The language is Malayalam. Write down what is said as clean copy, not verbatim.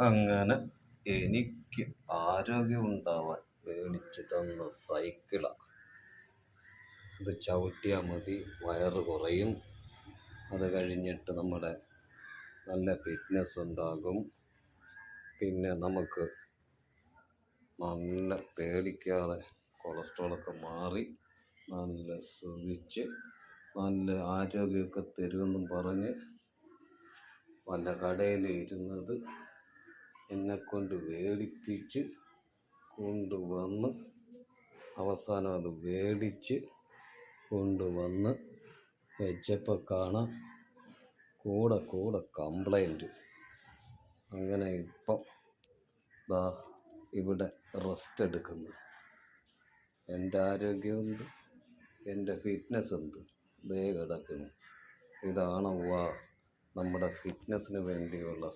അങ്ങനെ എനിക്ക് ആരോഗ്യമുണ്ടാവാൻ മേടിച്ച് തന്ന സൈക്കിളാണ്. ഇത് ചവിട്ടിയാൽ മതി, വയറ് കുറയും. അത് കഴിഞ്ഞിട്ട് നമ്മുടെ നല്ല ഫിറ്റ്നസ് ഉണ്ടാകും. പിന്നെ നമുക്ക് നല്ല പേടിക്കാതെ കൊളസ്ട്രോളൊക്കെ മാറി നല്ല സുഖിച്ച് നല്ല ആരോഗ്യമൊക്കെ തരുമെന്നും പറഞ്ഞ് വല്ല കടയിൽ ഇരുന്നത് എന്നെക്കൊണ്ട് വേടിപ്പിച്ച് കൊണ്ടുവന്ന് അവസാനം അത് വേടിച്ച് കൊണ്ടുവന്ന് വെച്ചപ്പോൾ കാണാം കൂടെ കംപ്ലൈൻറ്റ്. അങ്ങനെ ഇപ്പം ദാ ഇവിടെ റെസ്റ്റ് എടുക്കുന്നു. എൻ്റെ ആരോഗ്യമുണ്ട്, എൻ്റെ ഫിറ്റ്നസ് ഉണ്ട്, ദേ കിടക്കുന്നു. ഇതാണ് നമ്മുടെ ഫിറ്റ്നസ്സിന് വേണ്ടിയുള്ള